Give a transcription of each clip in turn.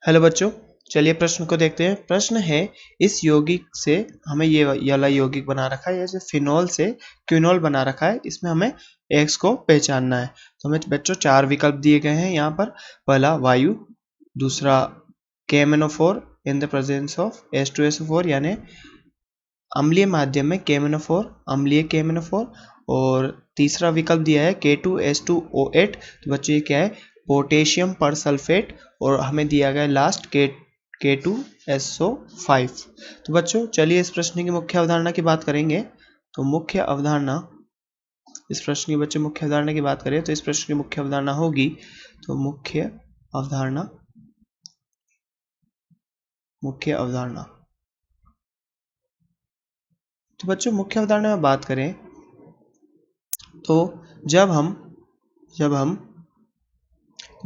Hello बच्चों, चलिए प्रश्न को देखते हैं। प्रश्न है, इस यौगिक से हमें ये वाला यौगिक बना रखा है, जैसे फिनोल से क्विनोल बना रखा है, इसमें हमें एक्स को पहचानना है। तो हमें बच्चों 4 विकल्प दिए गए हैं यहाँ पर। पहला वायु, दूसरा KMnO4 in the presence of H2SO4 यानी अम्लीय माध्यम में KMnO4, अम्लीय KMnO4, और तीसरा विकल्प दिया है K2H2O8। तो बच्चों ये क्या है, पोटेशियम पर सल्फेट, और हमें दिया गया लास्ट K2SO5। तो बच्चों चलिए इस प्रश्न की मुख्य अवधारणा की बात करेंगे। तो मुख्य अवधारणा, इस प्रश्न की बच्चों मुख्य अवधारणा की बात करें तो इस प्रश्न की मुख्य अवधारणा होगी, तो मुख्य अवधारणा तो बच्चों मुख्य अवधारणा में बात करें तो जब हम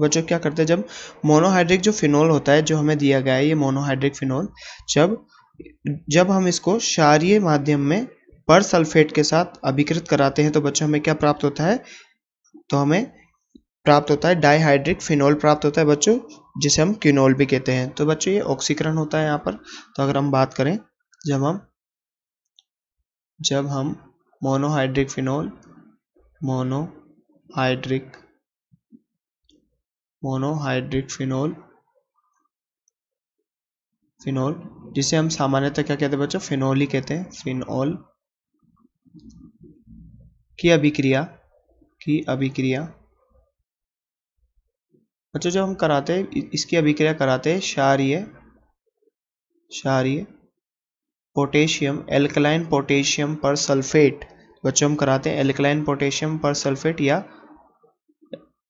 बच्चों क्या करते हैं, जब मोनोहाइड्रिक जो फिनोल होता है, जो हमें दिया गया है ये मोनोहाइड्रिक फिनोल, जब हम इसको क्षारीय माध्यम में पर सल्फेट के साथ अभिकृत कराते हैं तो बच्चों हमें क्या प्राप्त होता है, तो हमें प्राप्त होता है डाइहाइड्रिक फिनोल प्राप्त होता है बच्चों, जिसे हम क्विनोल भी कहते हैं। तो बच्चों ये ऑक्सीकरण होता है यहाँ पर। तो अगर हम बात करें, जब हम मोनोहाइड्रिक फिनोल, जिसे हम सामान्यतः क्या कहते हैं बच्चों, फिनोल ही कहते हैं। फिनोल की अभिक्रिया बच्चों जब हम कराते हैं, इसकी अभिक्रिया कराते हैं क्षारीय पोटेशियम, एल्कलाइन पोटेशियम पर सल्फेट, बच्चों हम कराते हैं एल्कलाइन पोटेशियम पर सल्फेट या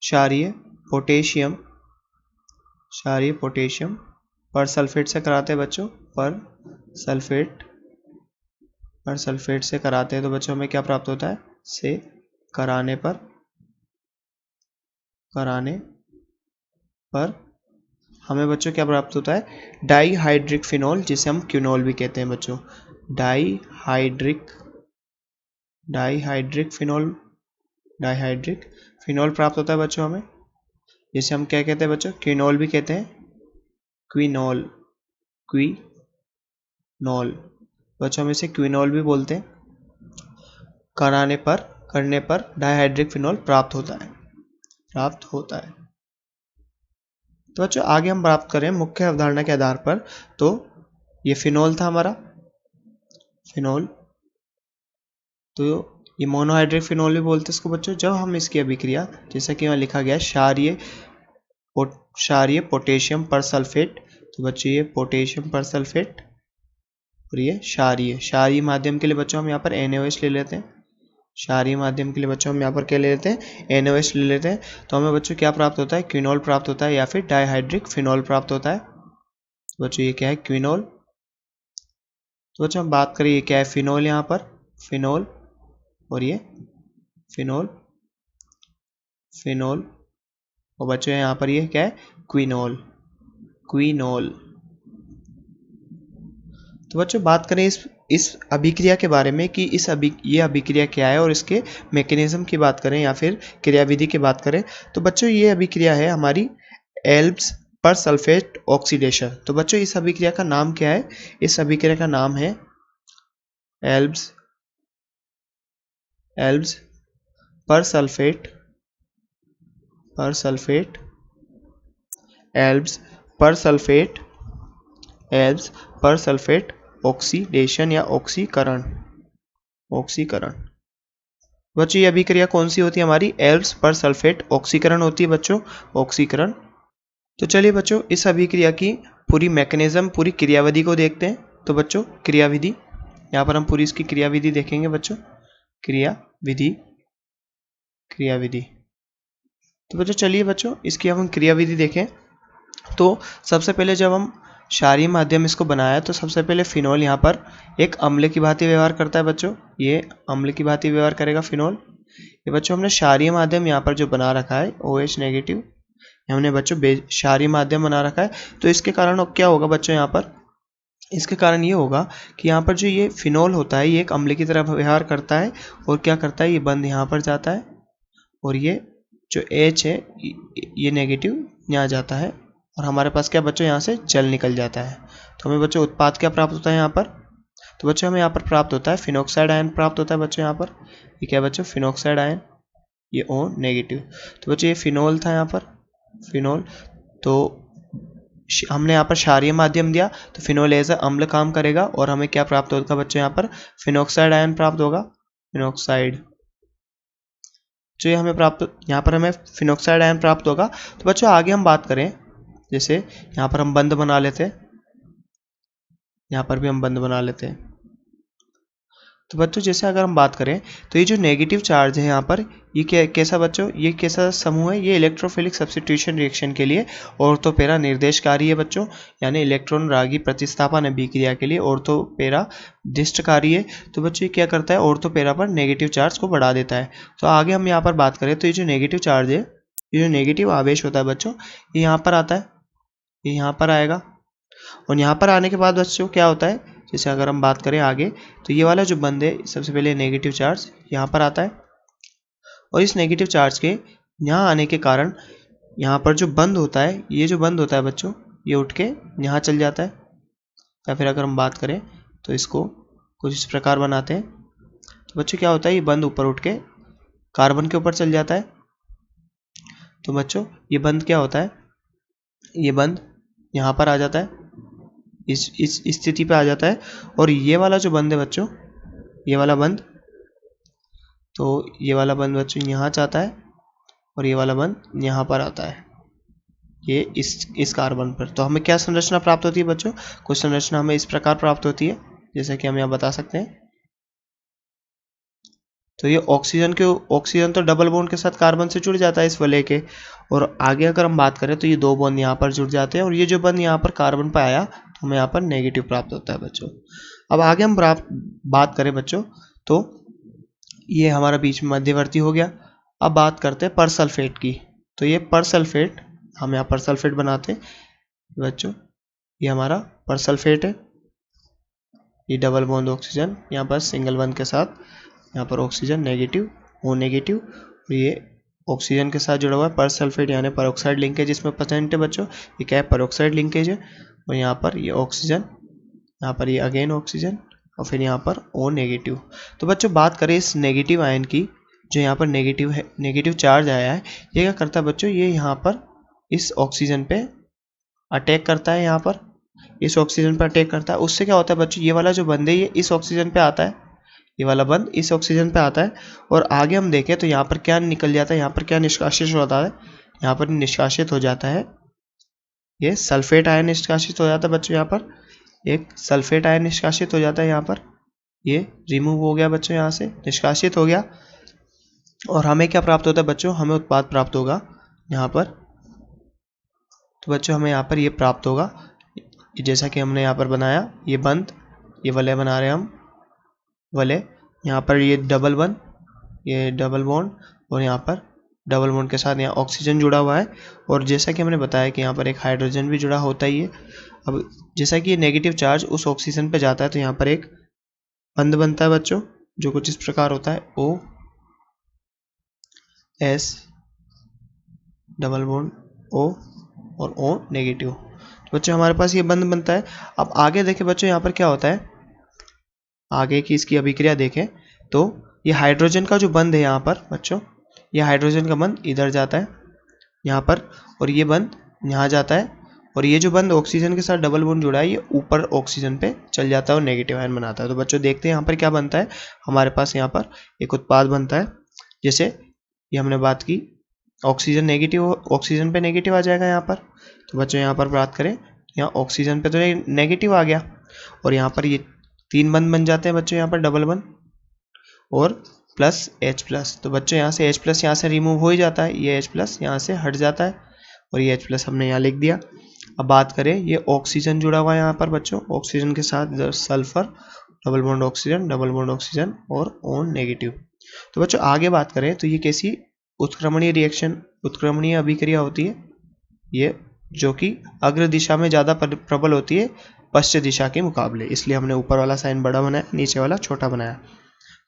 क्षारीय पोटेशियम पर सल्फेट से कराते हैं बच्चों, पर सल्फेट से कराते हैं। तो बच्चों हमें क्या प्राप्त होता है, से कराने पर हमें बच्चों क्या प्राप्त होता है, डाइहाइड्रिक फिनोल, जिसे हम क्विनोल भी कहते हैं बच्चों। डाइहाइड्रिक फिनोल प्राप्त होता है बच्चों हमें, जिसे हम क्या कहते हैं बच्चों, क्विनोल भी कहते हैं। क्विनोल बच्चों हम इसे क्विनोल भी बोलते हैं। करने पर डाइहाइड्रिक फिनोल प्राप्त होता है। तो बच्चों आगे हम प्राप्त करें मुख्य अवधारणा के आधार पर। तो ये फिनोल था हमारा, तो ये मोनोहाइड्रिक फिनोल भी बोलते हैं इसको बच्चों। जब हम इसकी अभिक्रिया, जैसा कि यहाँ लिखा गया क्षारीय पोटेशियम पर सल्फेट, तो बच्चों ये पोटेशियम पर सल्फेट और ये क्षारीय माध्यम के लिए बच्चों हम यहाँ पर NaOH ले लेते हैं। क्षारीय माध्यम के लिए बच्चों हम यहाँ पर क्या ले लेते हैं, NaOH ले लेते हैं। तो हमें बच्चों क्या प्राप्त होता है, क्विनोल प्राप्त होता है या फिर डाइहाइड्रिक फिनोल प्राप्त होता है। तो बच्चों ये क्या है, क्विनोल। तो बच्चों हम बात करें ये क्या है, फिनोल, यहाँ पर फिनोल, और ये फिनोल, और बच्चों यहाँ पर ये क्या है, क्विनोल। तो बच्चों बात करें इस अभिक्रिया के बारे में कि ये अभिक्रिया क्या है और इसके मैकेनिज्म की बात करें या फिर क्रियाविधि की बात करें, तो बच्चों ये अभिक्रिया है हमारी एल्ब्स पर सल्फेट ऑक्सीडेशन। तो बच्चों इस अभिक्रिया का नाम क्या है, इस अभिक्रिया का नाम है एल्ब्स पर सल्फेट ऑक्सीडेशन या ऑक्सीकरण। बच्चों ये अभिक्रिया कौन सी होती है, हमारी एल्ब्स पर सल्फेट ऑक्सीकरण होती है बच्चों, ऑक्सीकरण। तो चलिए बच्चों इस अभिक्रिया की पूरी मैकेनिज्म, पूरी क्रियाविधि को देखते हैं। तो बच्चों क्रियाविधि, यहाँ पर हम पूरी इसकी क्रियाविधि देखेंगे बच्चों। क्रियाविधि। तो बच्चों चलिए बच्चों इसकी हम क्रियाविधि देखें। तो सबसे पहले जब हम क्षारीय माध्यम इसको बनाया, तो सबसे पहले फिनोल यहाँ पर एक अम्ल की भांति व्यवहार करता है बच्चों, ये अम्ल की भांति व्यवहार करेगा फिनोल। ये बच्चों हमने क्षारीय माध्यम यहाँ पर जो बना रखा है OH नेगेटिव, हमने बच्चों क्षारीय माध्यम बना रखा है। तो इसके कारण क्या होगा बच्चों, यहाँ पर इसके कारण ये होगा कि यहाँ पर जो ये फिनोल होता है ये एक अम्ल की तरह व्यवहार करता है, और क्या करता है, ये बंद यहाँ पर जाता है, और ये जो H है ये नेगेटिव यहाँ जाता है, और हमारे पास क्या बच्चों यहाँ से जल निकल जाता है। तो हमें बच्चों उत्पाद क्या प्राप्त होता है यहाँ पर, तो बच्चों हमें यहाँ पर प्राप्त होता है फिनॉक्साइड आयन प्राप्त होता है बच्चों यहाँ पर। ये क्या है बच्चों, फिनॉक्साइड आयन, ये O नेगेटिव। तो बच्चों ये फिनोल था यहाँ पर, फिनोल। तो हमने यहाँ पर क्षारीय माध्यम दिया तो फिनोल एज अम्ल काम करेगा और हमें क्या प्राप्त होगा बच्चों, यहाँ पर फिनॉक्साइड आयन प्राप्त होगा, फिनॉक्साइड। जो ये हमें प्राप्त, यहाँ पर हमें फिनॉक्साइड आयन प्राप्त होगा। तो बच्चों आगे हम बात करें, जैसे यहाँ पर हम बंध बना लेते हैं, यहाँ पर भी हम बंध बना लेते हैं। तो बच्चों जैसे अगर हम बात करें तो ये जो नेगेटिव चार्ज है यहाँ पर, ये कैसा बच्चों, ये कैसा समूह है, ये इलेक्ट्रोफिलिक सब्स्टिट्यूशन रिएक्शन के लिए ऑर्थोपेरा निर्देशकारी है बच्चों, यानी इलेक्ट्रॉन रागी प्रतिस्थापन अभिक्रिया के लिए ऑर्थोपेरा दिष्टकारी है। तो बच्चों ये क्या करता है, ऑर्थोपेरा पर नेगेटिव चार्ज को बढ़ा देता है। तो आगे हम यहाँ पर बात करें तो ये जो नेगेटिव चार्ज है, ये जो नेगेटिव आवेश होता है बच्चों, ये यहाँ पर आता है, ये यहाँ पर आएगा। और यहाँ पर आने के बाद बच्चों क्या होता है, जैसे अगर हम बात करें आगे तो ये वाला जो बंद है, सबसे पहले नेगेटिव चार्ज यहाँ पर आता है और इस नेगेटिव चार्ज के यहाँ आने के कारण यहाँ पर जो बंद होता है, ये जो बंद होता है बच्चों, ये उठ के यहाँ चल जाता है। या फिर अगर हम बात करें तो इसको कुछ इस प्रकार बनाते हैं। तो बच्चों क्या होता है, ये बंद ऊपर उठ के कार्बन के ऊपर चल जाता है। तो बच्चों ये बंद क्या होता है, ये बंद यहाँ पर आ जाता है, इस स्थिति पे आ जाता है। और ये वाला जो बंद है बच्चों, ये वाला बंद, तो ये वाला बंद बच्चों यहाँ जाता है और ये वाला बंद यहाँ पर आता है, ये इस कार्बन पर। तो हमें क्या संरचना प्राप्त होती है बच्चों, कुछ संरचना हमें इस प्रकार प्राप्त होती है, जैसे कि हम यहाँ बता सकते हैं। तो ये ऑक्सीजन तो डबल बॉन्ड के साथ कार्बन से जुड़ जाता है इस वलय के, और आगे अगर हम बात करें तो ये दो बॉन्ड यहाँ पर जुड़ जाते हैं और ये जो बॉन्ड यहाँ पर कार्बन पर आया तो हमें यहाँ पर नेगेटिव प्राप्त होता है बच्चों। अब आगे हम बात करें बच्चों तो ये हमारा बीच में मध्यवर्ती हो गया। अब बात करते हैं परसल्फेट की। तो ये परसल्फेट, हम यहाँ परसल्फेट बनाते हैं बच्चों, ये हमारा परसल्फेट है, ये डबल बॉन्ड ऑक्सीजन यहाँ पर सिंगल बॉन्ड के साथ, यहाँ पर ऑक्सीजन नेगेटिव, O नेगेटिव, और ये ऑक्सीजन के साथ जुड़ा हुआ है परसल्फेट, यानी पेरोक्साइड लिंकेज इसमें प्रेजेंट है बच्चों। ये क्या है, पेरोक्साइड लिंकेज है। और यहाँ पर ये ऑक्सीजन, यहाँ पर ये अगेन ऑक्सीजन, और फिर यहाँ पर O नेगेटिव। तो बच्चों बात करें इस नेगेटिव आयन की, जो यहाँ पर नेगेटिव है, नेगेटिव चार्ज आया है, ये क्या करता है बच्चों, ये यहाँ पर इस ऑक्सीजन पे अटैक करता है, यहाँ पर इस ऑक्सीजन पर अटैक करता है। उससे क्या होता है बच्चों, ये वाला जो बंद है ये इस ऑक्सीजन पे आता है, ये वाला बंद इस ऑक्सीजन पे आता है। और आगे हम देखें तो यहाँ पर क्या निकल जाता है, यहाँ पर क्या निष्कासित होता है, यहाँ पर निष्कासित हो जाता है, ये सल्फेट आयन निष्कासित हो जाता है बच्चों। यहाँ पर एक सल्फेट आयन निष्कासित हो जाता है, यहाँ पर ये रिमूव हो गया बच्चों, यहाँ से निष्कासित हो गया। और हमें क्या प्राप्त होता है बच्चों, हमें उत्पाद प्राप्त होगा यहाँ पर। तो बच्चों हमें यहाँ पर ये प्राप्त होगा, जैसा कि हमने यहाँ पर बनाया, ये बंद, ये वलय बना रहे हैं हम वलय, यहाँ पर ये डबल बंद, ये डबल बॉन्ड, और यहाँ पर डबल बॉन्ड के साथ यहाँ ऑक्सीजन जुड़ा हुआ है। और जैसा कि हमने बताया कि यहाँ पर एक हाइड्रोजन भी जुड़ा होता ही है। अब जैसा कि ये नेगेटिव चार्ज उस ऑक्सीजन पे जाता है तो यहाँ पर एक बंध बनता है बच्चों, जो कुछ इस प्रकार होता है, O S double bond O और O नेगेटिव। तो बच्चों हमारे पास ये बंध बनता है। अब आगे देखें बच्चों, यहाँ पर क्या होता है, आगे की इसकी अभिक्रिया देखें तो ये हाइड्रोजन का जो बंध है यहाँ पर बच्चों, ये हाइड्रोजन का बंध इधर जाता है यहाँ पर, और ये बंध यहाँ जाता है। और ये जो बंध ऑक्सीजन के साथ डबल बॉन्ड जुड़ा है, ये ऊपर ऑक्सीजन पे चल जाता है और नेगेटिव आयन बनाता है। तो बच्चों देखते हैं यहाँ पर क्या बनता है, हमारे पास यहाँ पर एक उत्पाद बनता है। जैसे ये हमने बात की, ऑक्सीजन नेगेटिव, ऑक्सीजन पे नेगेटिव आ जाएगा यहाँ पर। तो बच्चों यहाँ पर बात करें, यहाँ ऑक्सीजन पे तो नेगेटिव आ गया, और यहाँ पर ये तीन बंध बन जाते हैं बच्चों, यहाँ पर डबल बंध और प्लस H प्लस। तो बच्चों यहाँ से H प्लस यहाँ से रिमूव हो ही जाता है, ये H प्लस यहाँ से हट जाता है और ये H प्लस हमने यहाँ लिख दिया। अब बात करें, ये ऑक्सीजन जुड़ा हुआ है यहाँ पर बच्चों, ऑक्सीजन के साथ सल्फर, डबल बॉन्ड ऑक्सीजन और O नेगेटिव। तो बच्चों आगे बात करें तो ये कैसी उत्क्रमणीय रिएक्शन, उत्क्रमणीय अभिक्रिया होती है, ये जो कि अग्र दिशा में ज़्यादा प्रबल होती है पश्चिम दिशा के मुकाबले, इसलिए हमने ऊपर वाला साइन बड़ा बनाया, नीचे वाला छोटा बनाया।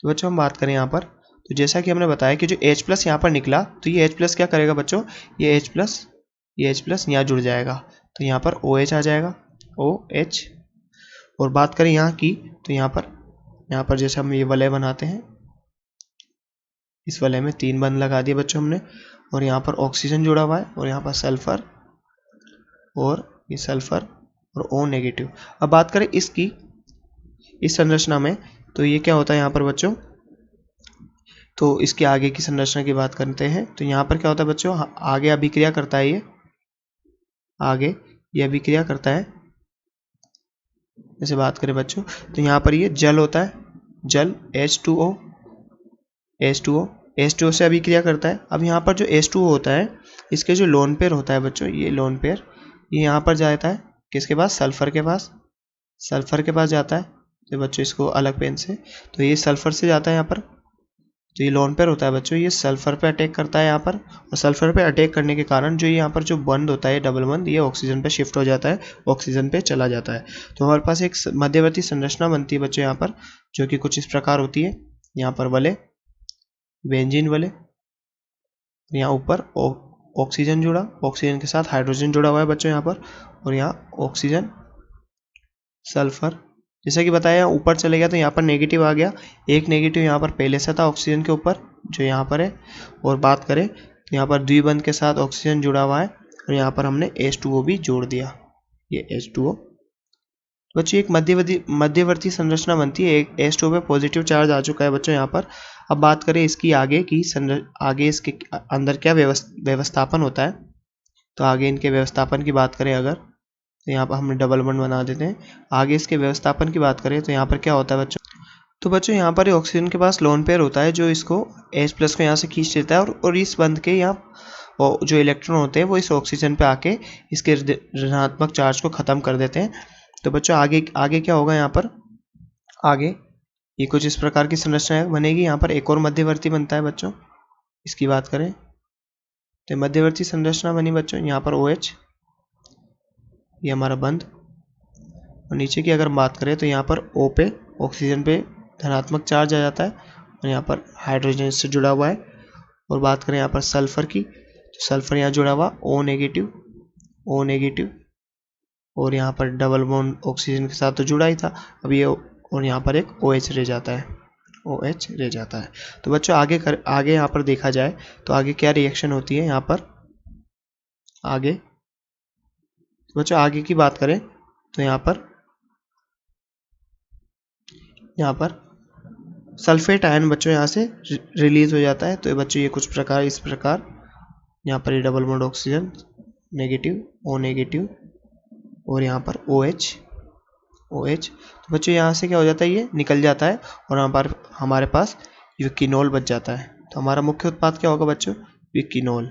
तो बच्चों हम बात करें यहाँ पर, तो जैसा कि हमने बताया कि जो H प्लस यहाँ पर निकला, तो ये H प्लस क्या करेगा बच्चों, ये H प्लस ये H प्लस यहाँ जुड़ जाएगा, तो यहाँ पर OH आ जाएगा, OH। और बात करें यहाँ की, तो यहाँ पर जैसे हम ये वलय बनाते हैं, इस वलय में 3 बंध लगा दिए बच्चों हमने, और यहाँ पर ऑक्सीजन जुड़ा हुआ है, और यहाँ पर सल्फर, और ये सल्फर और O नेगेटिव। अब बात करें इसकी, इस संरचना में, तो ये क्या होता है यहाँ पर बच्चों, तो इसके आगे की संरचना की बात करते हैं। तो यहाँ पर क्या होता है बच्चों, आगे अभिक्रिया करता है, ये अभिक्रिया करता है। जैसे बात करें बच्चों, तो यहाँ पर ये जल होता है, जल H2O से अभिक्रिया करता है। अब यहाँ पर जो H2O होता है, इसके जो लोन पेयर होता है बच्चों, ये लोन पेयर ये यहाँ पर जाता है किसके पास, सल्फर के पास जाता है। तो बच्चों इसको अलग पेन से, तो ये सल्फर से जाता है यहाँ पर, तो ये लोन पेयर होता है बच्चों, ये सल्फर पे अटैक करता है यहाँ पर, और सल्फर पे अटैक करने के कारण जो यहाँ पर जो बंद होता है, डबल बंद, ये ऑक्सीजन पे शिफ्ट हो जाता है, ऑक्सीजन पे चला जाता है। तो हमारे पास एक मध्यवर्ती संरचना बनती है बच्चों यहाँ पर, जो कि कुछ इस प्रकार होती है। यहाँ पर वलय, बेंजीन वलय, यहाँ ऊपर ऑक्सीजन जुड़ा, ऑक्सीजन के साथ हाइड्रोजन जुड़ा हुआ है बच्चों यहाँ पर, और यहाँ ऑक्सीजन, सल्फर, जैसा कि बताया ऊपर चले गया तो यहाँ पर नेगेटिव आ गया, एक नेगेटिव यहाँ पर पहले से था ऑक्सीजन के ऊपर जो यहाँ पर है। और बात करें तो यहाँ पर द्विबंध के साथ ऑक्सीजन जुड़ा हुआ है, और यहाँ पर हमने H2O भी जोड़ दिया, ये H2O। बच्चों एक मध्यवर्ती संरचना बनती है, एक H2O पे पॉजिटिव चार्ज आ चुका है बच्चों यहाँ पर। अब बात करें इसकी आगे इसके अंदर क्या व्यवस्थापन होता है, तो आगे इनके व्यवस्थापन की बात करें अगर, तो यहाँ पर हम डबल बॉन्ड बना देते हैं। आगे इसके व्यवस्थापन की बात करें तो यहाँ पर क्या होता है बच्चों, तो बच्चों यहाँ पर ऑक्सीजन के पास लोन पेयर होता है जो इसको H प्लस को यहाँ से खींच लेता है, और इस बंध के यहाँ जो इलेक्ट्रॉन होते हैं वो इस ऑक्सीजन पे आके इसके ऋणात्मक चार्ज को ख़त्म कर देते हैं। तो बच्चों आगे क्या होगा, यहाँ पर आगे ये कुछ इस प्रकार की संरचना बनेगी। यहाँ पर एक और मध्यवर्ती बनता है बच्चों, इसकी बात करें तो मध्यवर्ती संरचना बनी बच्चों, यहाँ पर OH, ये हमारा बंध, और नीचे की अगर बात करें तो यहाँ पर O पे, ऑक्सीजन पे धनात्मक चार्ज आ जाता है, और यहाँ पर हाइड्रोजन से जुड़ा हुआ है। और बात करें यहाँ पर सल्फर की, तो सल्फर यहाँ जुड़ा हुआ O नेगेटिव, और यहाँ पर डबल बॉन्ड ऑक्सीजन के साथ तो जुड़ा ही था, अब ये, और यहाँ पर एक OH रह जाता है, तो बच्चों आगे यहाँ पर देखा जाए तो आगे क्या रिएक्शन होती है यहाँ पर आगे, तो बच्चों आगे की बात करें तो यहाँ पर सल्फेट आयन बच्चों यहाँ से रिलीज हो जाता है। तो बच्चों ये कुछ प्रकार इस प्रकार, यहाँ पर ये double bond oxygen negative, O negative, और यहाँ पर OH। तो बच्चों यहाँ से क्या हो जाता है, ये निकल जाता है, और यहाँ पर हमारे पास विकिनोल बच जाता है। तो हमारा मुख्य उत्पाद क्या होगा बच्चों, विकिनोल।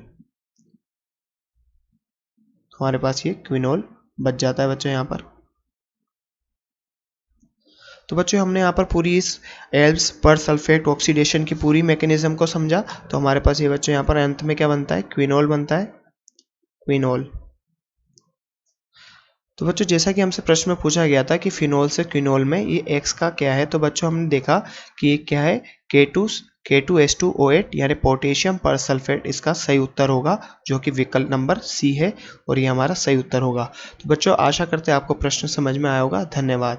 हमारे पास ये क्विनोल बच जाता है बच्चों यहाँ पर। तो बच्चों हमने यहाँ पर पूरी इस एल्ब्स पर सल्फेट ऑक्सीडेशन की पूरी मैकेनिज्म को समझा। तो हमारे पास ये बच्चों यहाँ पर अंत में क्या बनता है, क्विनोल बनता है, क्विनोल। तो बच्चों जैसा कि हमसे प्रश्न में पूछा गया था कि फिनोल से क्विनोल में ये X का क्या है, तो बच्चों हमने देखा कि ये क्या है, K2H2O8 यानी पोटेशियम पर सल्फेट इसका सही उत्तर होगा, जो कि विकल्प नंबर C है, और ये हमारा सही उत्तर होगा। तो बच्चों आशा करते हैं आपको प्रश्न समझ में आया होगा। धन्यवाद।